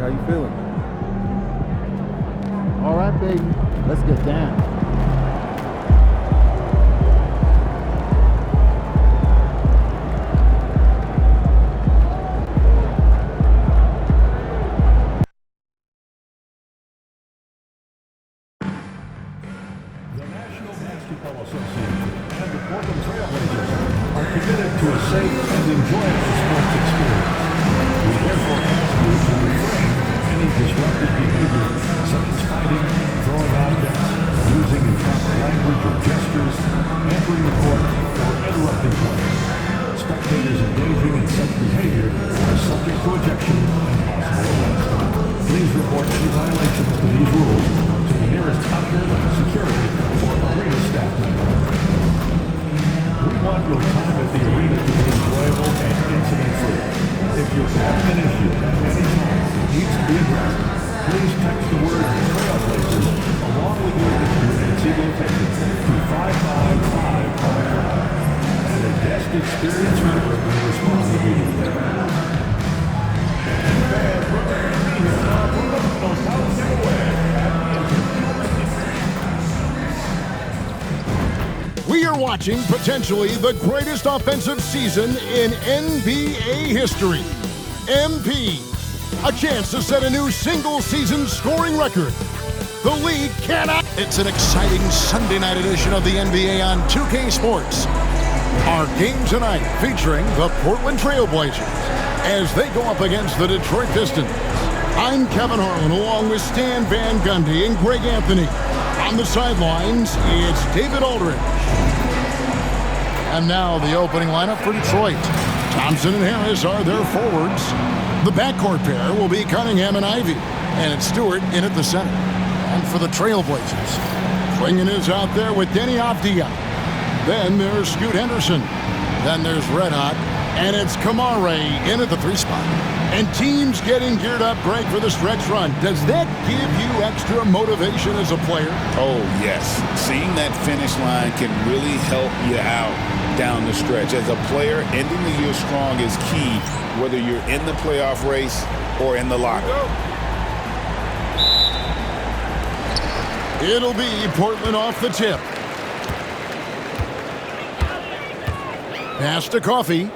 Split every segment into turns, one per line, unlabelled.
How you feeling?
All right, baby. Let's get down.
The National Basketball Association and the Portland Trail Blazers are committed to a safe and enjoyable sports experience. We therefore ask you to refrain from any disruptive behavior, such as fighting, throwing objects, using improper language or gestures, entering the court, or interrupting play. Spectators engaging in such behavior are subject to ejection and possible arrest. Please report any violations to these rules to the nearest usher, security, or arena staff member. We want your time at the arena to be enjoyable and incident-free. If you're having an issue at any time that needs to be addressed, please text the word Trailblazers along with your emergency location to 55555. And a guest experience member will respond immediately. Fans, we're going to be here now for the house giveaway.
We are watching potentially the greatest offensive season in NBA history. MP, a chance to set a new single-season scoring record. The league cannot. It's an exciting Sunday night edition of the NBA on 2K Sports. Our game tonight featuring the Portland Trail Blazers as they go up against the Detroit Pistons. I'm Kevin Harlan along with Stan Van Gundy and Greg Anthony. On the sidelines, it's David Aldridge. And now the opening lineup for Detroit. Thompson and Harris are their forwards. The backcourt pair will be Cunningham and Ivey. And it's Stewart in at the center. And for the Trailblazers, Klingon is out there with Denny Avdia. Then there's Scoot Henderson. Then there's Red Hot. And it's Kamare in at the 3 spot. And teams getting geared up, Greg, for the stretch run. Does that give you extra motivation as a player?
Oh, yes. Seeing that finish line can really help you out down the stretch. As a player, ending the year strong is key, whether you're in the playoff race or in the locker.
It'll be Portland off the tip. Pass to Coffee.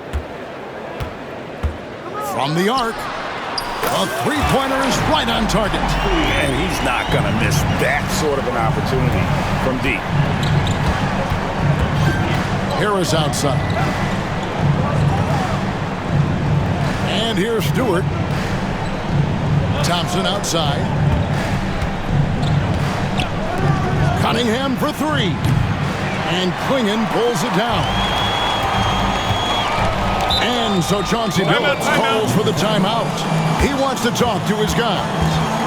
From the arc. A three-pointer is right on target.
And he's not going to miss that sort of an opportunity from deep.
Harris outside. And here's Stewart. Thompson outside. Cunningham for 3. And Klingon pulls it down. And so Chauncey Billups calls for the timeout. He wants to talk to his guys.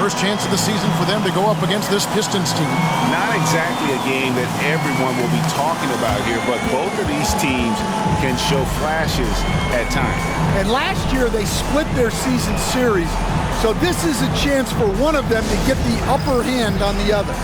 First chance of the season for them to go up against this Pistons team.
Not exactly a game that everyone will be talking about here, but both of these teams can show flashes at times.
And last year they split their season series, so this is a chance for one of them to get the upper hand on the other.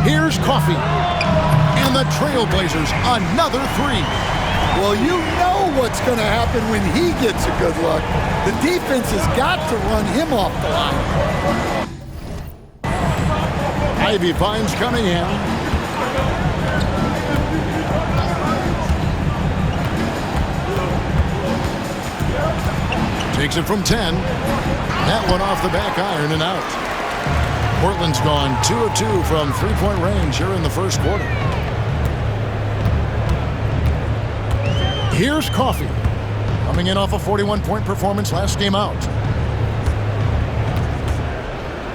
Here's Coffee. And the Trailblazers, another three.
Well, you know what's going to happen when he gets a good look. The defense has got to run him off the line.
Ivy finds Cunningham. Takes it from 10. That one off the back iron and out. Portland's gone 2 of 2 from three-point range here in the first quarter. Here's Coffee, coming in off a 41-point performance last game out.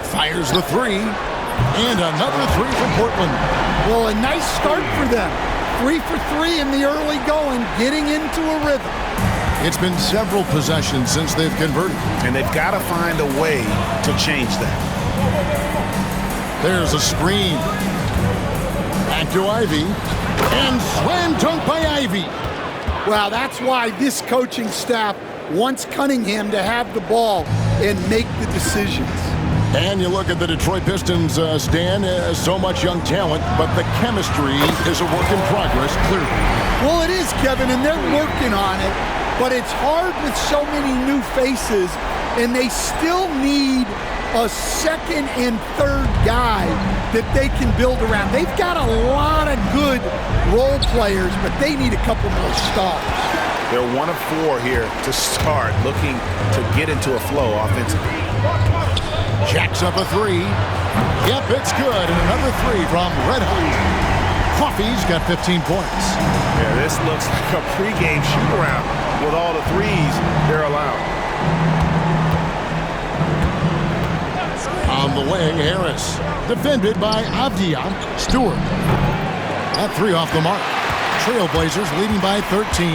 Fires the three, and another three from Portland.
Well, a nice start for them. 3 for 3 in the early going, getting into a rhythm.
It's been several possessions since they've converted.
And they've got to find a way to change that.
There's a screen. Back to Ivy. And slam dunk by Ivy.
Well, that's why this coaching staff wants Cunningham to have the ball and make the decisions.
And you look at the Detroit Pistons, Stan, so much young talent, but the chemistry is a work in progress, clearly.
Well, it is, Kevin, and they're working on it. But it's hard with so many new faces, and they still need a second and third guy that they can build around. They've got a lot of good role players, but they need a couple more stars.
They're 1 of 4 here to start, looking to get into a flow offensively.
Jacks up a three. Yep, it's good. And another three from Red Hot. Coffee's got 15 points.
Yeah, this looks like a pregame shoot-around with all the threes they're allowed.
On the wing, Harris. Defended by Avdia. Stewart. That three off the mark. Trailblazers leading by 13.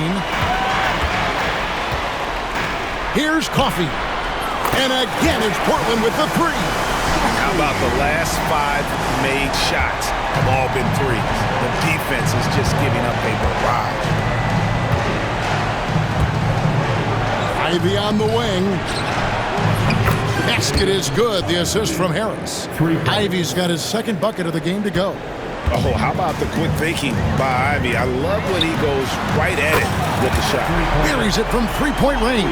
Here's Coffee. And again, it's Portland with the three.
How about the last 5 made shots have all been threes? The defense is just giving up a barrage.
Ivy on the wing. Basket is good. The assist from Harris. Ivy's got his second bucket of the game to go.
Oh, how about the quick thinking by Ivy? I love when he goes right at it with the shot.
Buries it from three-point range.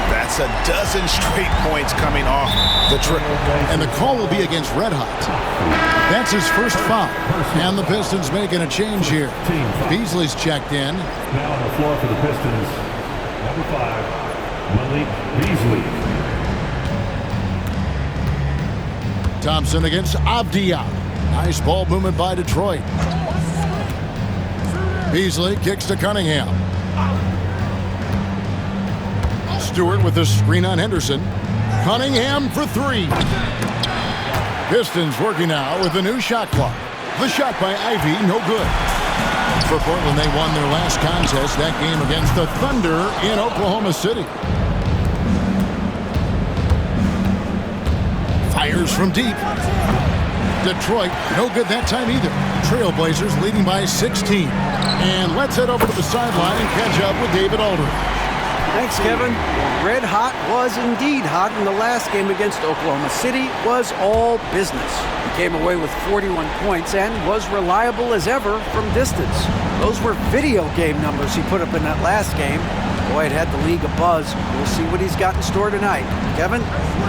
That's a dozen straight points coming off the triple.
And the call will be against Red Hot. That's his first foul. And the Pistons making a change here. Beasley's checked in.
Now on the floor for the Pistons, number 5, Malik Beasley.
Thompson against Avdia. Nice ball movement by Detroit. Beasley kicks to Cunningham. Stewart with the screen on Henderson. Cunningham for three. Pistons working now with the new shot clock. The shot by Ivy, no good. For Portland, they won their last contest, that game against the Thunder in Oklahoma City. Fires from deep. Detroit, no good that time either. Trailblazers leading by 16. And let's head over to the sideline and catch up with David Aldridge.
Thanks, Kevin. Red Hot was indeed hot, and the last game against Oklahoma City was all business. He came away with 41 points and was reliable as ever from distance. Those were video game numbers he put up in that last game. Boy, it had the league abuzz. We'll see what he's got in store tonight. Kevin?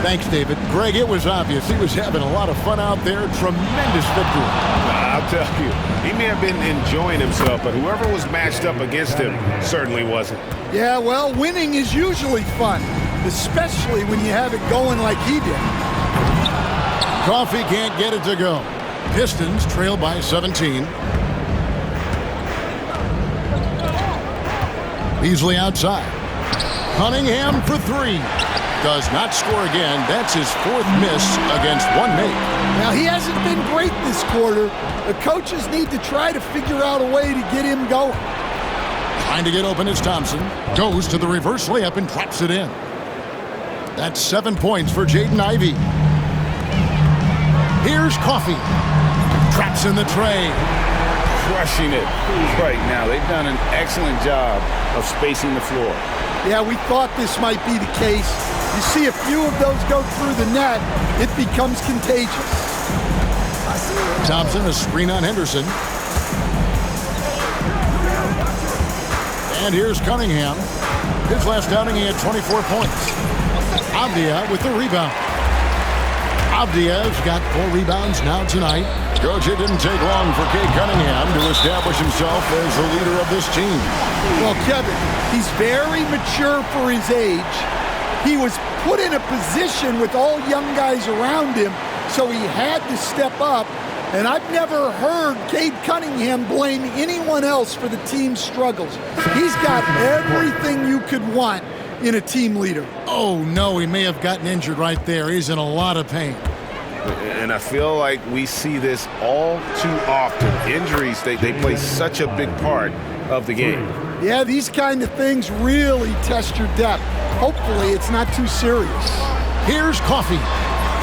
Thanks, David. Greg, it was obvious. He was having a lot of fun out there. Tremendous victory.
I'll tell you, he may have been enjoying himself, but whoever was matched up against him certainly wasn't.
Yeah, well, winning is usually fun, especially when you have it going like he did.
Coffee can't get it to go. Pistons trail by 17. Beasley outside. Cunningham for three. Does not score again. That's his fourth miss against one mate.
Now, he hasn't been great this quarter. The coaches need to try to figure out a way to get him going.
Trying to get open is Thompson. Goes to the reverse layup and drops it in. That's 7 points for Jaden Ivey. Here's Coffee. Traps in the tray.
Crushing it right now. They've done an excellent job of spacing the floor.
Yeah, we thought this might be the case. You see a few of those go through the net, it becomes contagious.
Thompson, a screen on Henderson. And here's Cunningham. His last outing, he had 24 points. Avdia with the rebound. Avdia's got 4 rebounds now tonight. Coach, it didn't take long for Cade Cunningham to establish himself as the leader of this team.
Well, Kevin, he's very mature for his age. He was put in a position with all young guys around him, so he had to step up. And I've never heard Cade Cunningham blame anyone else for the team's struggles. He's got everything you could want in a team leader.
Oh, no, he may have gotten injured right there. He's in a lot of pain.
And I feel like we see this all too often. Injuries, they play such a big part of the game.
Yeah, these kind of things really test your depth. Hopefully it's not too serious.
Here's Coffey.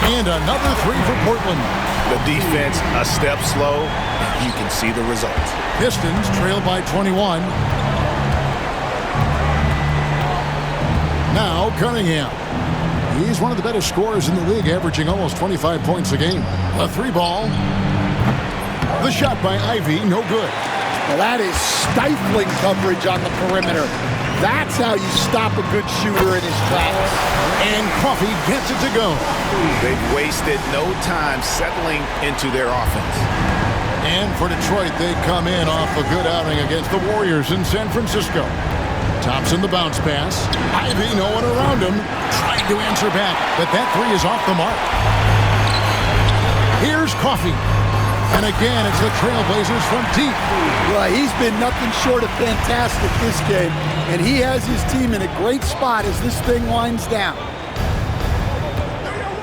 And another 3 for Portland.
The defense a step slow, and you can see the result.
Pistons trail by 21. Now Cunningham. He's one of the better scorers in the league, averaging almost 25 points a game. A 3-ball. The shot by Ivy, no good.
Well, that is stifling coverage on the perimeter. That's how you stop a good shooter in his tracks.
And Coffey gets it to go.
They've wasted no time settling into their offense.
And for Detroit, they come in off a good outing against the Warriors in San Francisco. Thompson, the bounce pass. Ivy, no one around him. Trying to answer back, but that 3 is off the mark. Here's Coffey. And again, it's the Trailblazers from deep.
Well, he's been nothing short of fantastic this game, and he has his team in a great spot as this thing winds down.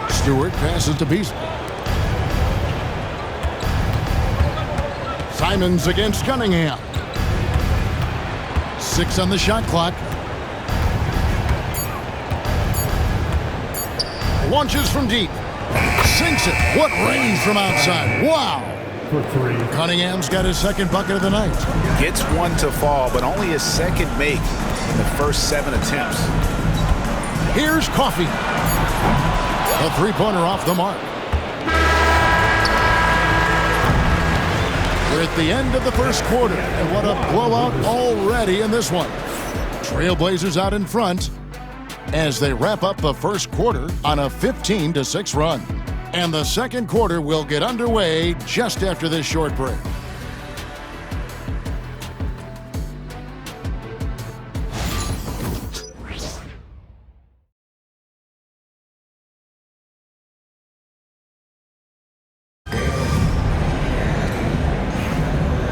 Stewart passes to Beasley. Simons against Cunningham. 6 on the shot clock. Launches from deep. Sinks it. What range from outside. Wow.
For 3.
Cunningham's got his second bucket of the night.
Gets one to fall, but only his second make in the first 7 attempts.
Here's Coffey. A 3-pointer off the mark. We're at the end of the first quarter, and what a blowout already in this one. Trailblazers out in front as they wrap up the first quarter on a 15-6 run. And the second quarter will get underway just after this short break.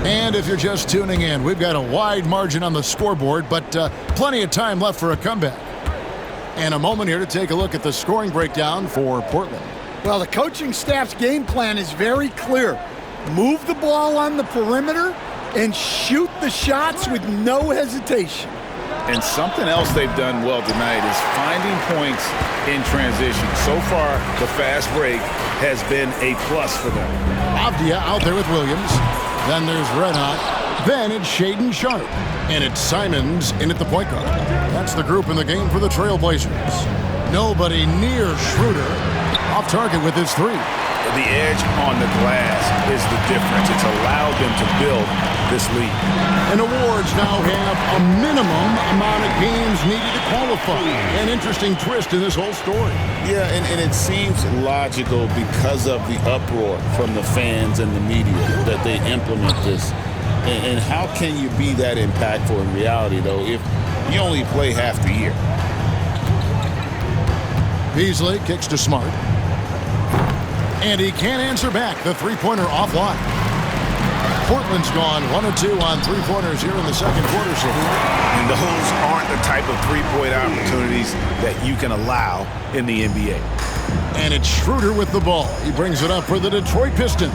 And if you're just tuning in, we've got a wide margin on the scoreboard, but plenty of time left for a comeback. And a moment here to take a look at the scoring breakdown for Portland.
Well, the coaching staff's game plan is very clear. Move the ball on the perimeter and shoot the shots with no hesitation.
And something else they've done well tonight is finding points in transition. So far, the fast break has been a plus for them.
Avdia out there with Williams. Then there's Red Hot. Then it's Shaedon Sharpe. And it's Simons in at the point guard. That's the group in the game for the Trailblazers. Nobody near Schroeder. Off target with his 3.
The edge on the glass is the difference. It's allowed them to build this lead.
And awards now have a minimum amount of games needed to qualify. An interesting twist in this whole story.
Yeah, and it seems logical because of the uproar from the fans and the media that they implement this. And how can you be that impactful in reality, though, if you only play half the year?
Beasley kicks to Smart. And he can't answer back. The 3-pointer offline. Portland's gone 1 of 2 on 3-pointers here in the second quarter so far.
And those aren't the type of 3-point opportunities that you can allow in the NBA.
And it's Schroeder with the ball. He brings it up for the Detroit Pistons.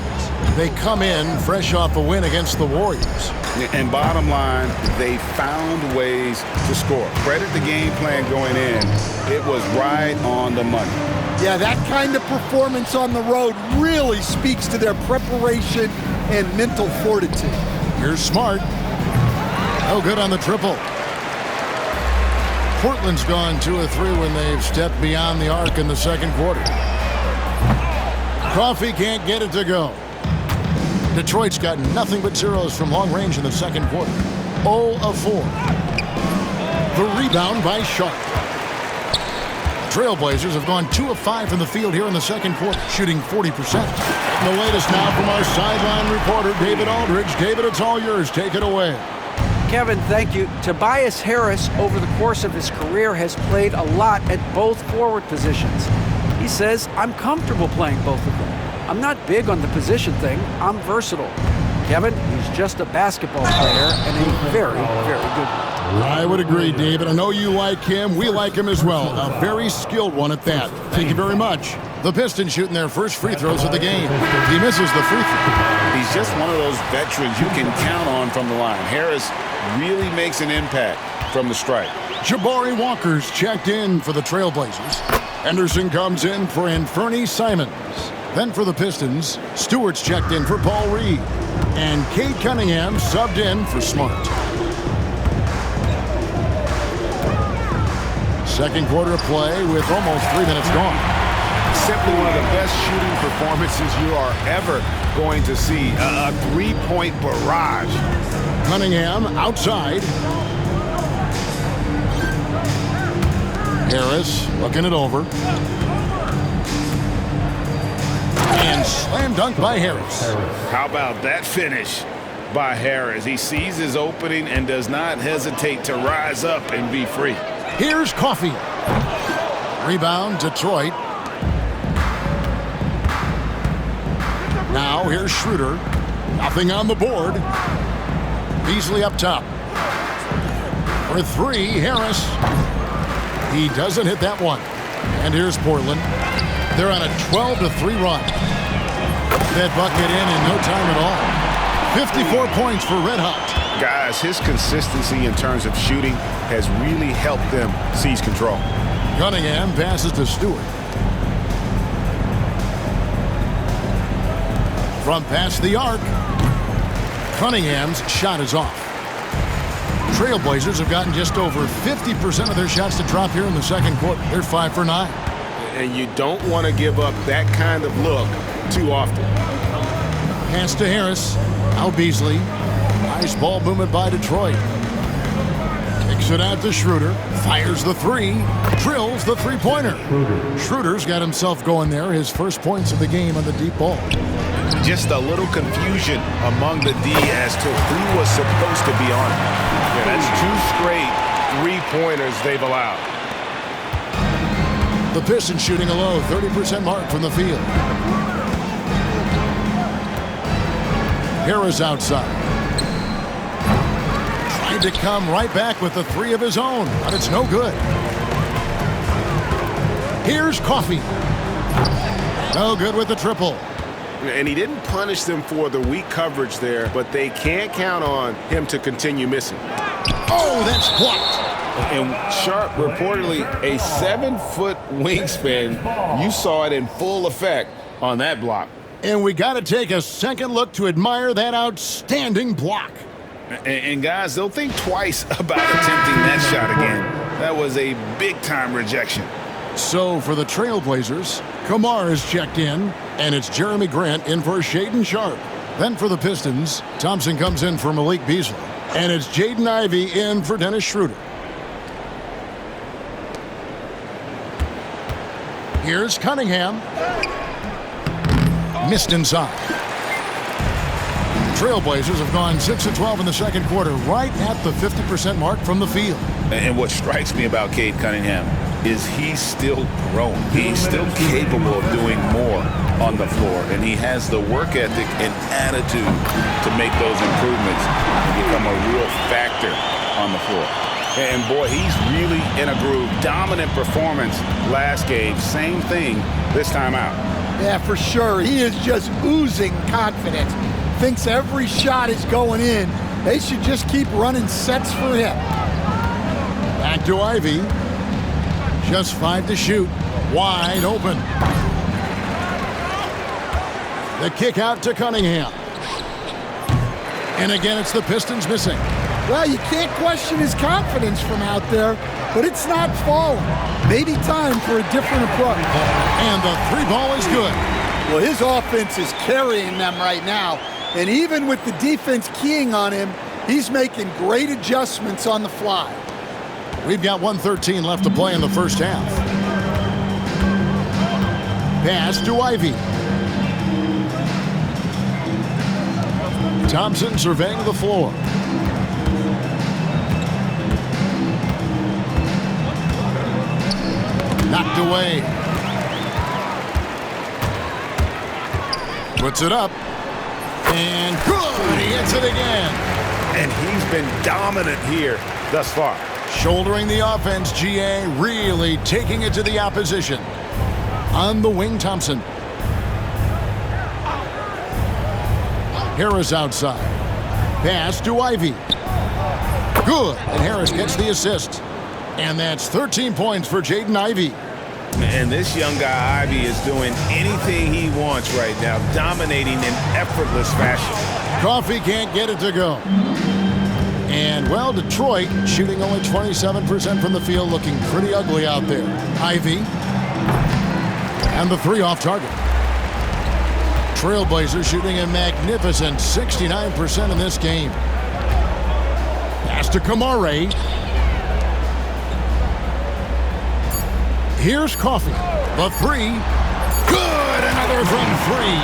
They come in fresh off a win against the Warriors.
And bottom line, they found ways to score. Credit the game plan going in. It was right on the money.
Yeah, that kind of performance on the road really speaks to their preparation and mental fortitude.
Here's Smart. No good on the triple. Portland's gone 2 of 3 when they've stepped beyond the arc in the second quarter. Coffey can't get it to go. Detroit's got nothing but zeros from long range in the second quarter. 0 of 4. The rebound by Sharp. Trailblazers have gone 2 of 5 from the field here in the second quarter, shooting 40%. And the latest now from our sideline reporter, David Aldridge. David, it's all yours. Take it away.
Kevin, thank you. Tobias Harris, over the course of his career, has played a lot at both forward positions. He says, I'm comfortable playing both of them. I'm not big on the position thing. I'm versatile. Kevin, he's just a basketball player and a very, very good one.
I would agree, David. I know you like him. We like him as well. A very skilled one at that. Thank you very much. The Pistons shooting their first free throws of the game. He misses the free throw.
He's just one of those veterans you can count on from the line. Harris really makes an impact from the stripe.
Jabari Walker's checked in for the Trailblazers. Henderson comes in for Anfernee Simons. Then for the Pistons, Stewart's checked in for Paul Reed. And Cade Cunningham subbed in for Smart. Second quarter of play with almost 3 minutes gone.
Simply one of the best shooting performances you are ever going to see. A three-point barrage.
Cunningham outside. Harris looking it over. And slam dunk by Harris.
How about that finish by Harris? He sees his opening and does not hesitate to rise up and be free.
Here's Coffey. Rebound, Detroit. Now here's Schroeder. Nothing on the board. Beasley up top. For 3, Harris. He doesn't hit that one. And here's Portland. They're on a 12-3 run. That bucket in no time at all. 54 points for Red Hot.
Guys, his consistency in terms of shooting has really helped them seize control.
Cunningham passes to Stewart. From past the arc, Cunningham's shot is off. Trailblazers have gotten just over 50% of their shots to drop here in the second quarter. They're 5 for 9.
And you don't want to give up that kind of look too often.
Pass to Harris. Now Beasley. Nice ball movement by Detroit. Kicks it out to Schroeder. Fires the 3. Drills the three-pointer. Schroeder's got himself going there. His first points of the game on the deep ball.
Just a little confusion among the D as to who was supposed to be on it. Yeah, that's 2 straight three-pointers they've allowed.
The Pistons shooting a low 30% mark from the field. Harris outside. Trying to come right back with the 3 of his own, but it's no good. Here's Coffey. No good with the triple.
And he didn't punish them for the weak coverage there, but they can't count on him to continue missing.
Oh, that's blocked.
And Sharp, reportedly a 7-foot wingspan. You saw it in full effect on that block.
And we got to take a second look to admire that outstanding block.
And guys, they'll think twice about attempting that shot again. That was a big-time rejection.
So for the Trailblazers, Kamar is checked in, and it's Jeremy Grant in for Shaedon Sharp. Then for the Pistons, Thompson comes in for Malik Beasley, and it's Jaden Ivey in for Dennis Schroeder. Here's Cunningham. Missed inside. Trailblazers have gone 6 of 12 in the second quarter, right at the 50% mark from the field.
And what strikes me about Cade Cunningham is he's still growing. He's still capable of doing more on the floor, and he has the work ethic and attitude to make those improvements and become a real factor on the floor. And boy, he's really in a groove. Dominant performance last game. Same thing this time out.
Yeah, for sure. He is just oozing confidence. Thinks every shot is going in. They should just keep running sets for him.
Back to Ivey. Just 5 to shoot. Wide open. The kick out to Cunningham. And again, it's the Pistons missing.
Well, you can't question his confidence from out there, but it's not falling. Maybe time for a different approach.
And the 3 ball is good.
Well, his offense is carrying them right now. And even with the defense keying on him, he's making great adjustments on the fly.
We've got 1:13 left to play in the first half. Pass to Ivy. Thompson surveying the floor. Knocked away. Puts it up. And good! He hits it again.
And he's been dominant here thus far.
Shouldering the offense, GA really taking it to the opposition. On the wing, Thompson. Harris outside. Pass to Ivy. Good. And Harris gets the assist. And that's 13 points for Jaden Ivey.
And this young guy, Ivy, is doing anything he wants right now, dominating in effortless fashion.
Coffee can't get it to go. And, well, Detroit shooting only 27% from the field, looking pretty ugly out there. Ivy. And the three off target. Trailblazers shooting a magnificent 69% in this game. Pass to Kamare. Here's Coffee. The three. Good! Another from three.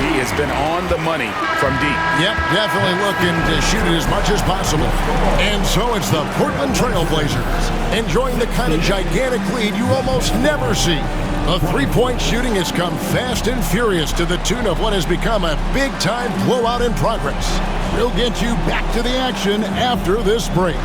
He has been on the money from deep.
Yep, definitely looking to shoot it as much as possible. And so it's the Portland Trailblazers enjoying the kind of gigantic lead you almost never see. The three-point shooting has come fast and furious to the tune of what has become a big-time blowout in progress. We'll get you back to the action after this break.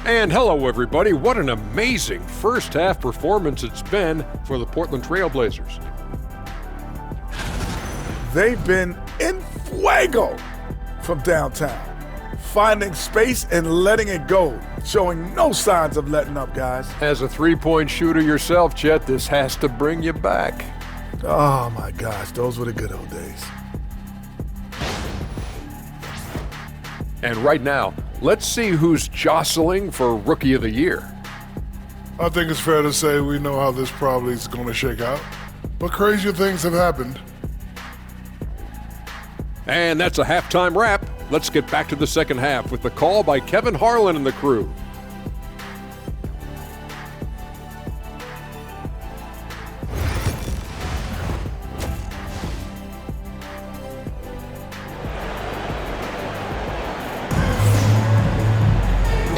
And hello, everybody. What an amazing first half performance it's been for the Portland Trailblazers.
They've been in fuego from downtown, finding space and letting it go, showing no signs of letting up, guys.
As a three-point shooter yourself, Chet, this has to bring you back.
Oh my gosh, those were the good old days.
And right now, let's see who's jostling for Rookie of the Year.
I think it's fair to say we know how this probably is going to shake out, but crazier things have happened.
And that's a halftime wrap. Let's get back to the second half with the call by Kevin Harlan and the crew.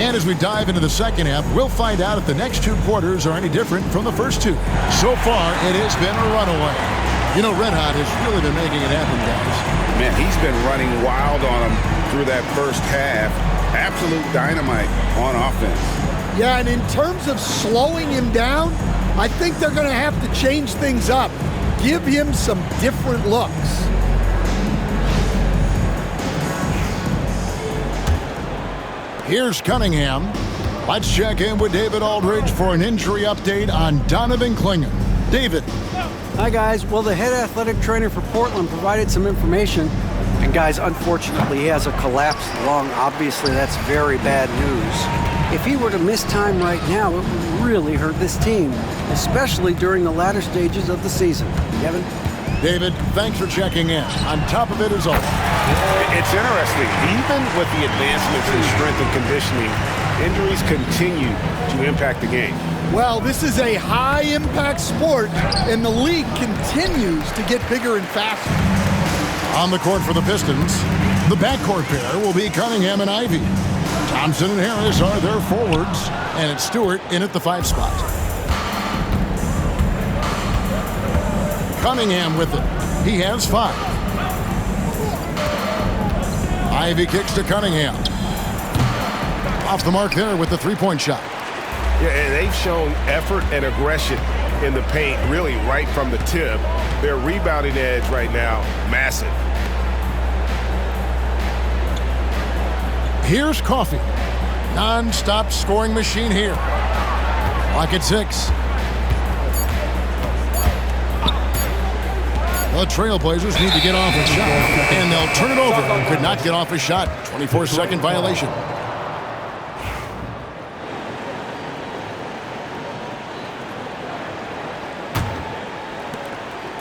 And as we dive into the second half, we'll find out if the next two quarters are any different from the first two. So far, it has been a runaway. You know, Red Hot has really been making it happen, guys.
Man, he's been running wild on them through that first half. Absolute dynamite on offense.
Yeah, and in terms of slowing him down, I think they're going to have to change things up. Give him some different looks.
Here's Cunningham. Let's check in with David Aldridge for an injury update on Donovan Clingan. David.
Hi, guys. Well, the head athletic trainer for Portland provided some information. And, guys, unfortunately, he has a collapsed lung. Obviously, that's very bad news. If he were to miss time right now, it would really hurt this team, especially during the latter stages of the season. Kevin?
David, thanks for checking in. On top of it is all.
It's interesting. Even with the advancements in strength and conditioning, injuries continue to impact the game.
Well, this is a high-impact sport, and the league continues to get bigger and faster.
On the court for the Pistons, the backcourt pair will be Cunningham and Ivy. Thompson and Harris are their forwards, and it's Stewart in at the 5 spot. Cunningham with it. He has 5. Ivy kicks to Cunningham. Off the mark there with the three-point shot.
Yeah, and they've shown effort and aggression in the paint, really right from the tip. Their rebounding edge right now, massive.
Here's Coffee. Non-stop scoring machine here. Clock at 6. The Trailblazers need to get off a shot, and they'll turn it over. Could not get off a shot. 24-second violation.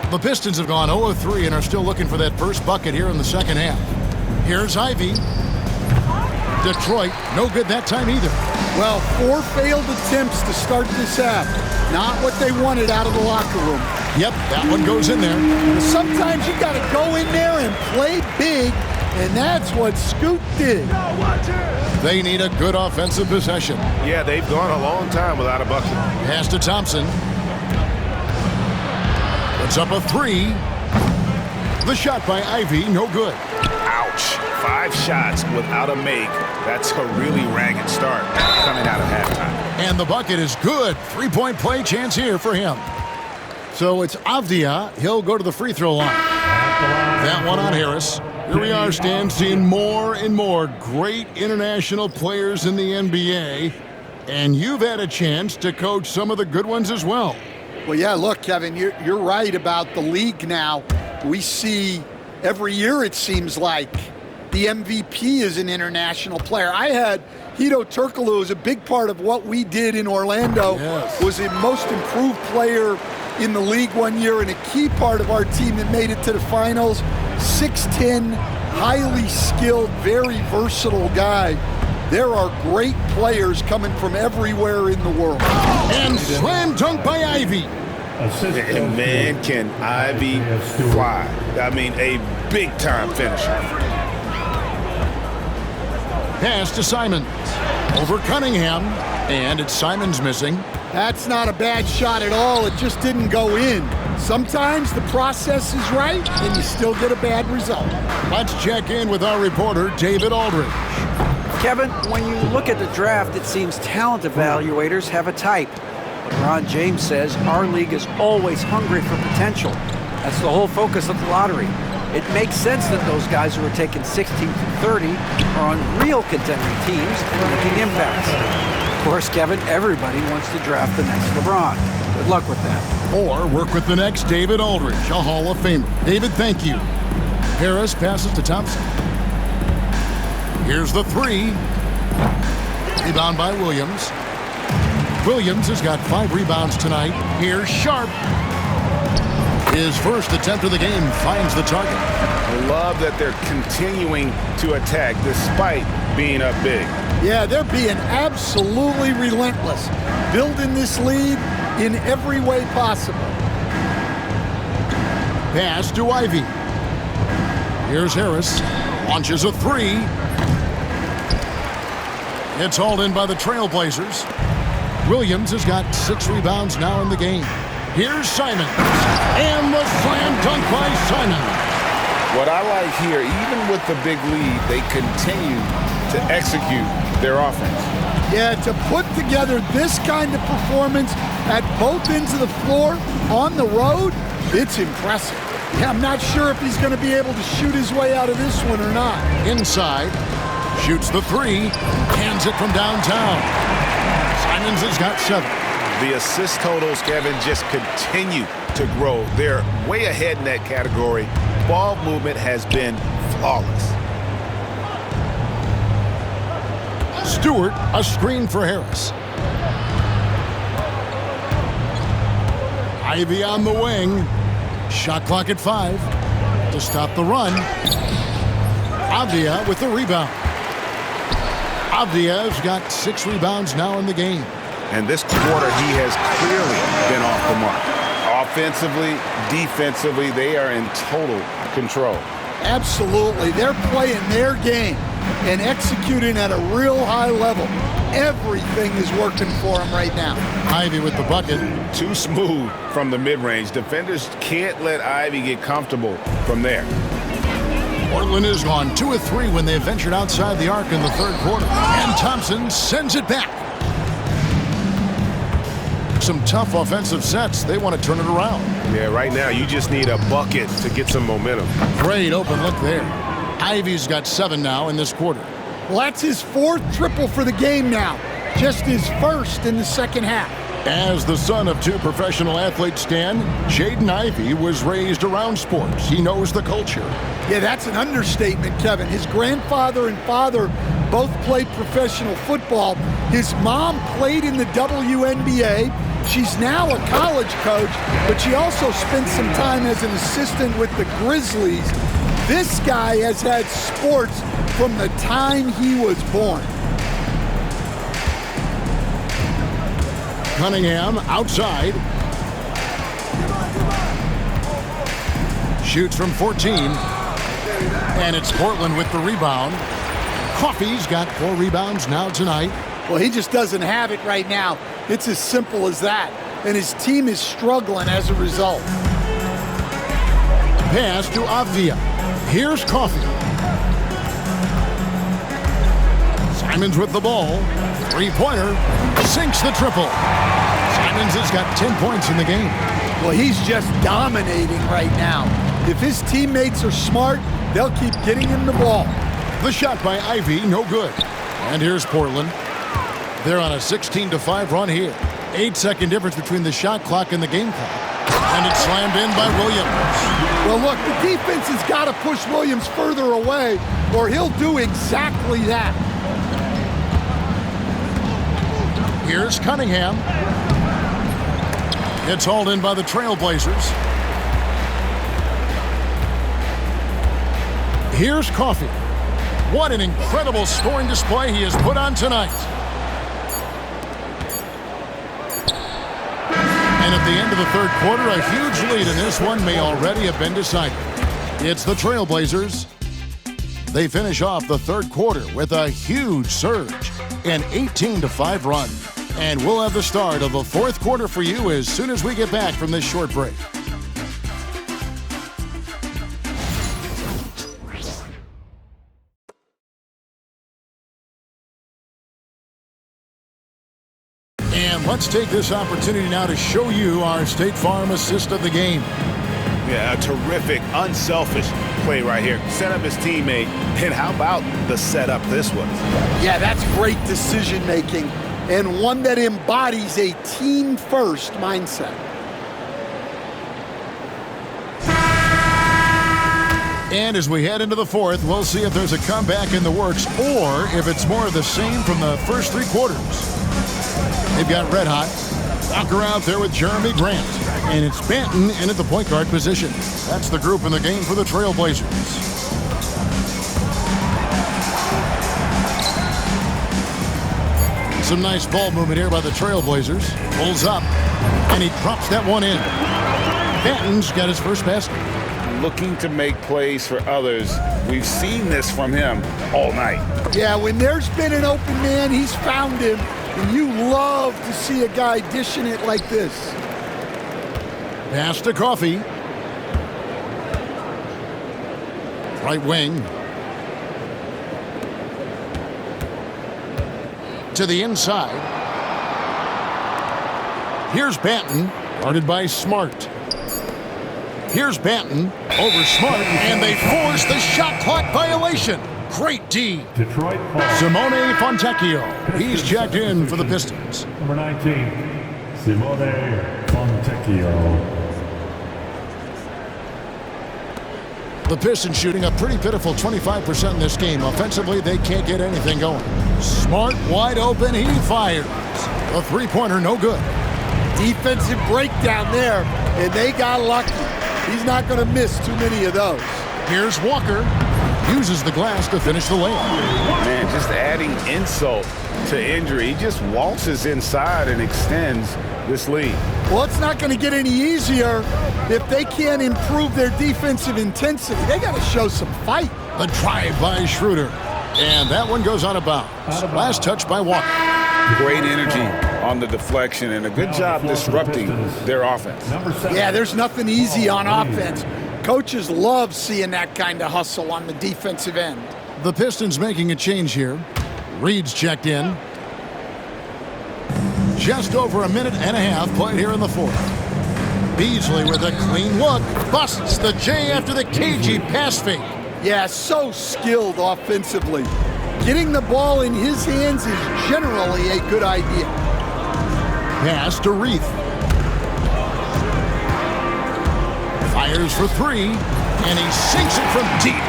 The Pistons have gone 0 of 3 and are still looking for that first bucket here in the second half. Here's Ivy. Detroit, no good that time either.
Well, 4 failed attempts to start this half. Not what they wanted out of the locker room.
Yep, that one goes in there.
Sometimes you got to go in there and play big, and that's what Scoot did.
They need a good offensive possession.
Yeah, they've gone a long time without a bucket.
Pass to Thompson. Puts up a 3. The shot by Ivy, no good.
Ouch. 5 shots without a make. That's a really ragged start coming out of halftime.
And the bucket is good. 3-point play chance here for him. So it's Avdia. He'll go to the free throw line. That one on Harris. Here we are, Stan, seeing more and more great international players in the NBA. And you've had a chance to coach some of the good ones as well.
Well, yeah, look, Kevin, you're right about the league now. We see every year, it seems like, the MVP is an international player. I had Hedo Turkoglu, who was a big part of what we did in Orlando, was the most improved player in the league one year and a key part of our team that made it to the finals. 6'10", highly skilled, very versatile guy. There are great players coming from everywhere in the world.
And slam dunk by Ivy.
And man, can Ivy fly. I mean, a big-time finisher.
Pass to Simons. Over Cunningham. And it's Simons missing.
That's not a bad shot at all. It just didn't go in. Sometimes the process is right, and you still get a bad result.
Let's check in with our reporter, David Aldridge.
Kevin, when you look at the draft, it seems talent evaluators have a type. LeBron James says our league is always hungry for potential. That's the whole focus of the lottery. It makes sense that those guys who are taken 16 through 30 are on real contending teams and making impacts. Of course, Kevin, everybody wants to draft the next LeBron. Good luck with that.
Or work with the next David Aldridge, a Hall of Famer. David, thank you. Harris passes to Thompson. Here's the 3. Rebound by Williams. Williams has got 5 rebounds tonight. Here's Sharp. His first attempt of the game finds the target.
I love that they're continuing to attack despite being up big.
Yeah, they're being absolutely relentless, building this lead in every way possible.
Pass to Ivy. Here's Harris. Launches a 3. It's hauled in by the Trailblazers. Williams has got 6 rebounds now in the game. Here's Simons. And the slam dunk by Simons.
What I like here, even with the big lead, they continue to execute their offense.
Yeah, to put together this kind of performance at both ends of the floor on the road, it's impressive. Yeah, I'm not sure if he's going to be able to shoot his way out of this one or not.
Inside. Shoots the 3. Hands it from downtown. Simons has got 7.
The assist totals, Kevin, just continue to grow. They're way ahead in that category. Ball movement has been flawless.
Stewart, a screen for Harris. Ivy on the wing. Shot clock at 5 to stop the run. Avdia with the rebound. Avdia's got 6 rebounds now in the game.
And this quarter, he has clearly been off the mark. Offensively, defensively, they are in total control.
Absolutely. They're playing their game and executing at a real high level. Everything is working for them right now.
Ivy with the bucket.
Too smooth from the mid-range. Defenders can't let Ivy get comfortable from there.
Portland has gone 2 of 3 when they ventured outside the arc in the third quarter. And Thompson sends it back. Some tough offensive sets. They want to turn it around.
Yeah, right now you just need a bucket to get some momentum.
Great open look there. Ivy's got 7 now in this quarter.
Well, that's his 4th triple for the game now. Just his first in the second half.
As the son of two professional athletes, Stan, Jaden Ivey was raised around sports. He knows the culture.
Yeah, that's an understatement, Kevin. His grandfather and father both played professional football. His mom played in the WNBA. She's now a college coach, but she also spent some time as an assistant with the Grizzlies. This guy has had sports from the time he was born.
Cunningham outside. Shoots from 14. And it's Portland with the rebound. Coffey's got 4 rebounds now tonight.
Well, he just doesn't have it right now. It's as simple as that. And his team is struggling as a result.
Pass to Avdia. Here's Coffey. Simons with the ball. 3-pointer. Sinks the triple. Simons has got 10 points in the game.
Well, he's just dominating right now. If his teammates are smart, they'll keep getting him the ball.
The shot by Ivey, no good. And here's Portland. They're on a 16-5 run here. 8-second difference between the shot clock and the game clock. And it's slammed in by Williams.
Well, look, the defense has got to push Williams further away, or he'll do exactly that.
Here's Cunningham. It's hauled in by the Trailblazers. Here's Coffey. What an incredible scoring display he has put on tonight. And at the end of the third quarter, a huge lead in this one may already have been decided. It's the Trailblazers. They finish off the third quarter with a huge surge, an 18-5 run. And we'll have the start of the fourth quarter for you as soon as we get back from this short break. And let's take this opportunity now to show you our State Farm assist of the game.
Yeah, a terrific, unselfish play right here. Set up his teammate, and how about the setup this was?
Yeah, that's great decision-making, and one that embodies a team-first mindset.
And as we head into the fourth, we'll see if there's a comeback in the works or if it's more of the same from the first 3 quarters. They've got Red Hot. Walker out there with Jeremy Grant. And it's Banton in at the point guard position. That's the group in the game for the Trailblazers. Some nice ball movement here by the Trailblazers. Pulls up, and he drops that one in. Banton's got his first basket.
Looking to make plays for others. We've seen this from him all night.
Yeah, when there's been an open man, he's found him. And you love to see a guy dishing it like this.
Pass to Coffey. Right wing. To the inside. Here's Banton, guarded by Smart. Here's Banton over Smart, and they force the shot clock violation. Great D.
Detroit Falls.
Simone Fontecchio. He's checked in for the Pistons.
Number 19, Simone Fontecchio.
The Pistons shooting a pretty pitiful 25% in this game. Offensively, they can't get anything going. Smart wide open, he fires. A 3-pointer, no good.
Defensive breakdown there, and they got lucky. He's not going to miss too many of those.
Here's Walker. Uses the glass to finish the layup.
Man, just adding insult to injury. He just waltzes inside and extends this lead.
Well, it's not going to get any easier if they can't improve their defensive intensity. They got to show some fight.
The drive by Schroeder. And that one goes out of bounds. Last touch by Walker.
Great energy on the deflection and a good job disrupting their offense.
Yeah, there's nothing easy on offense. Coaches love seeing that kind of hustle on the defensive end.
The Pistons making a change here. Reed's checked in. Just over a minute and a half played here in the fourth. Beasley with a clean look. Busts the J after the cagey pass fake.
Yeah, so skilled offensively. Getting the ball in his hands is generally a good idea.
Pass to Reith. Fires for three, and he sinks it from deep.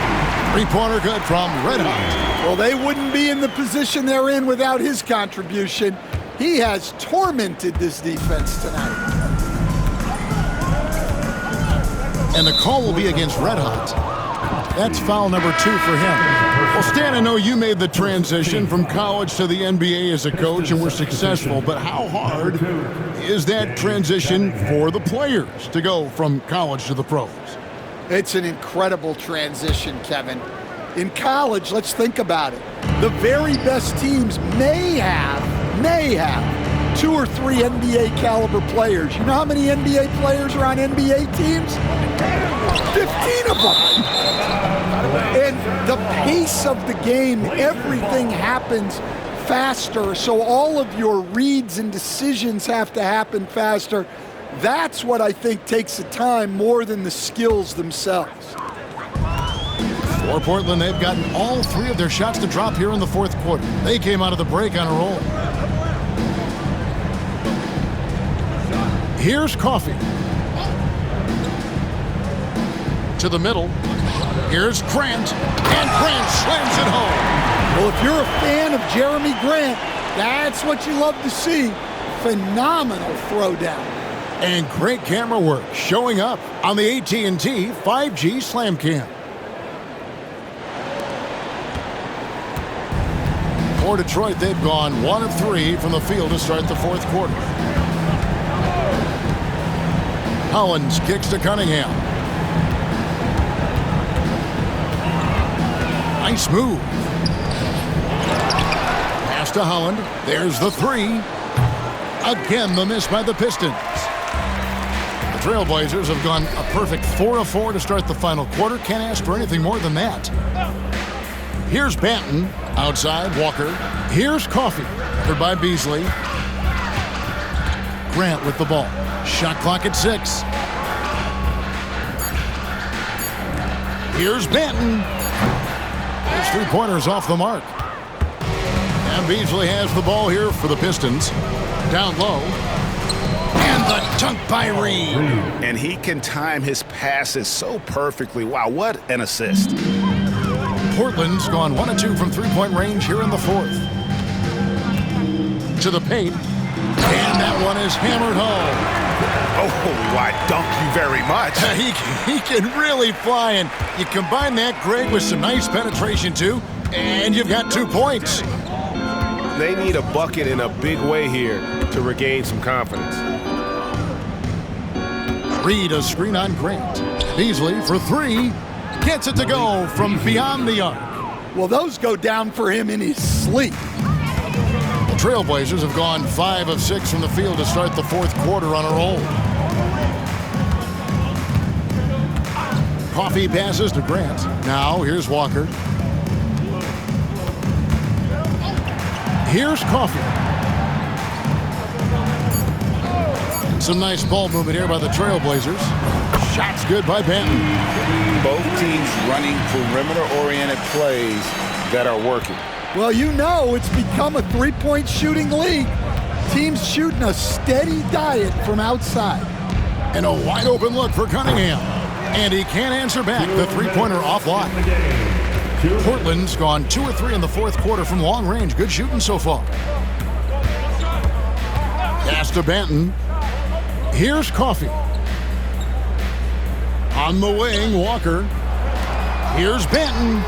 Three-pointer good from Red Hot.
Well, they wouldn't be in the position they're in without his contribution. He has tormented this defense tonight.
And the call will be against Red Hot. That's foul number 2 for him. Well, Stan, I know you made the transition from college to the NBA as a coach and were successful, but how hard is that transition for the players to go from college to the pros?
It's an incredible transition, Kevin. In college, let's think about it. The very best teams may have 2 or 3 NBA caliber players. You know how many NBA players are on NBA teams? 15 of them. And the pace of the game, everything happens faster, so all of your reads and decisions have to happen faster. That's what I think takes the time more than the skills themselves.
For Portland, they've gotten all 3 of their shots to drop here in the fourth quarter. They came out of the break on a roll. Here's Coffey. To the middle. Here's Grant. And Grant slams it home.
Well, if you're a fan of Jeremy Grant, that's what you love to see. Phenomenal throwdown.
And great camera work showing up on the AT&T 5G Slam Cam. For Detroit, they've gone 1 of 3 from the field to start the fourth quarter. Hollins kicks to Cunningham. Nice move. Pass to Holland. There's the 3. Again, the miss by the Pistons. The Trailblazers have gone a perfect 4 of 4 to start the final quarter. Can't ask for anything more than that. Here's Banton. Outside, Walker. Here's Coffey. Covered by Beasley. Grant with the ball. Shot clock at 6. Here's Banton. His three-pointers off the mark. And Beasley has the ball here for the Pistons. Down low. And the dunk by Reed.
And he can time his passes so perfectly. Wow, what an assist.
Portland's gone 1 of 2 from three-point range here in the fourth. To the paint. And that one is hammered home.
Oh, I dunk you very much.
He can really fly, and you combine that, Greg, with some nice penetration, too, and you've got 2 points.
They need a bucket in a big way here to regain some confidence.
Reed, a screen on Grant. Beasley for 3. Gets it to go from beyond the arc.
Well, those go down for him in his sleep.
The Trailblazers have gone 5 of 6 from the field to start the fourth quarter on a roll. Coffey passes to Grant. Now here's Walker. Here's Coffey. And some nice ball movement here by the Trailblazers. Shots good by Banton.
Both teams running perimeter-oriented plays that are working.
Well, you know it's become a three-point shooting league. Teams shooting a steady diet from outside.
And a wide-open look for Cunningham. And he can't answer back. The three-pointer offline. Portland's gone 2 of 3 in the fourth quarter from long range. Good shooting so far. Pass to Banton. Here's Coffey. On the wing, Walker. Here's Banton.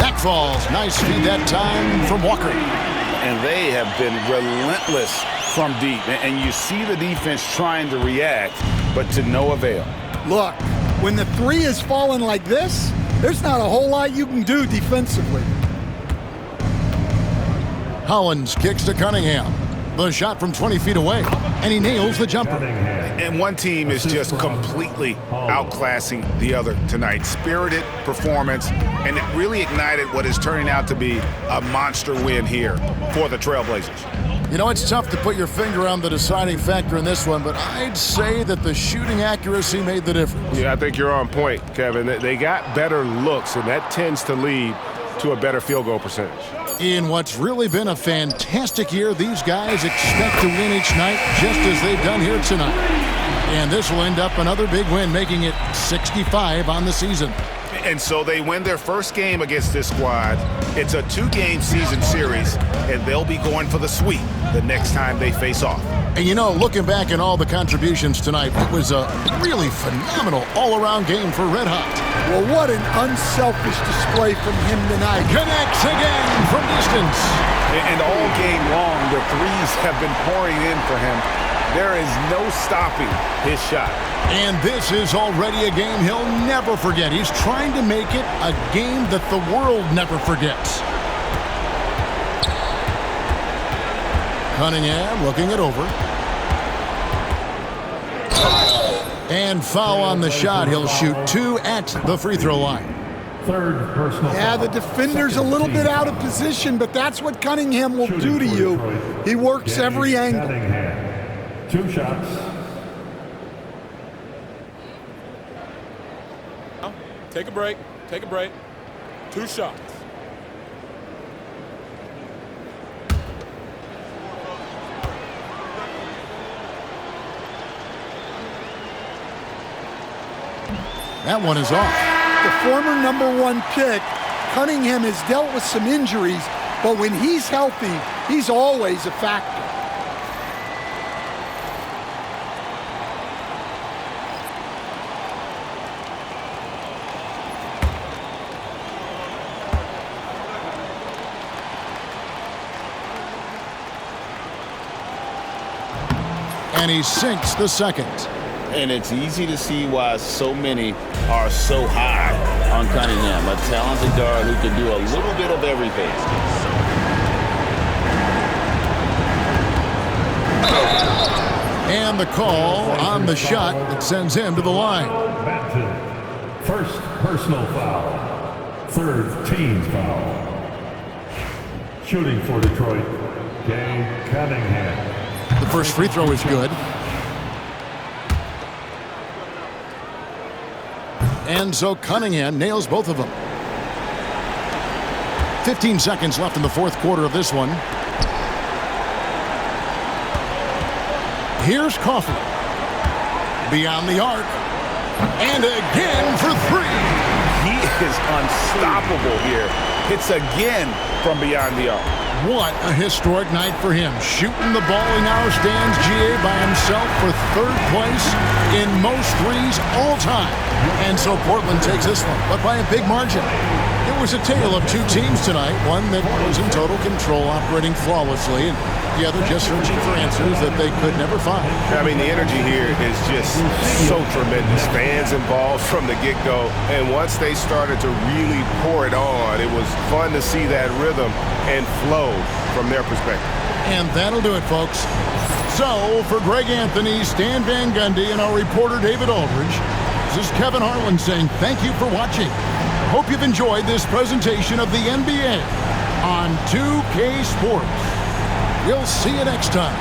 Back falls. Nice feed that time from Walker.
And they have been relentless from deep. And you see the defense trying to react, but to no avail.
Look, when the 3 is falling like this, there's not a whole lot you can do defensively.
Hollins kicks to Cunningham. The shot from 20 feet away, and he nails the jumper.
And one team is just completely outclassing the other tonight. Spirited performance, and it really ignited what is turning out to be a monster win here for the Trailblazers.
You know, it's tough to put your finger on the deciding factor in this one, but I'd say that the shooting accuracy made the difference.
Yeah, I think you're on point, Kevin. They got better looks, and that tends to lead to a better field goal percentage.
In what's really been a fantastic year, these guys expect to win each night just as they've done here tonight. And this will end up another big win, making it 65 on the season.
And so they win their first game against this squad. It's a 2-game season series, and they'll be going for the sweep the next time they face off.
And you know, looking back at all the contributions tonight, it was a really phenomenal all-around game for Red Hot.
Well, what an unselfish display from him tonight.
Connects again from distance.
And all game long, the threes have been pouring in for him. There is no stopping his shot.
And this is already a game he'll never forget. He's trying to make it a game that the world never forgets. Cunningham looking it over. And foul on the shot. He'll shoot 2 at the free throw line.
Third personal.
Yeah, the defender's a little bit out of position, but that's what Cunningham will do to you. He works every angle.
2 shots.
Take a break. Take a break. 2 shots.
That one is off.
The former #1 pick, Cunningham has dealt with some injuries, but when he's healthy, he's always a factor.
And he sinks the second.
And it's easy to see why so many are so high on Cunningham, a talented guard who can do a little bit of everything.
And the call on the shot that sends him to the line.
Batten. First personal foul. Third team foul. Shooting for Detroit, Jay Cunningham.
The first free throw is good. And so Cunningham nails both of them. 15 seconds left in the fourth quarter of this one. Here's Coffey. Beyond the arc. And again for 3.
He is unstoppable here. Hits again from beyond the arc.
What a historic night for him. Shooting the ball in our stands, GA, by himself for 3rd place in most threes all time. And so Portland takes this one, but by a big margin. It was a tale of 2 teams tonight. One that was in total control, operating flawlessly, and the other just searching for answers that they could never find.
I mean, the energy here is just so tremendous. Fans involved from the get-go, and once they started to really pour it on, it was fun to see that rhythm and flow from their perspective.
And that'll do it, folks. So, for Greg Anthony, Stan Van Gundy, and our reporter David Aldridge, this is Kevin Harlan saying thank you for watching. Hope you've enjoyed this presentation of the NBA on 2K Sports. We'll see you next time.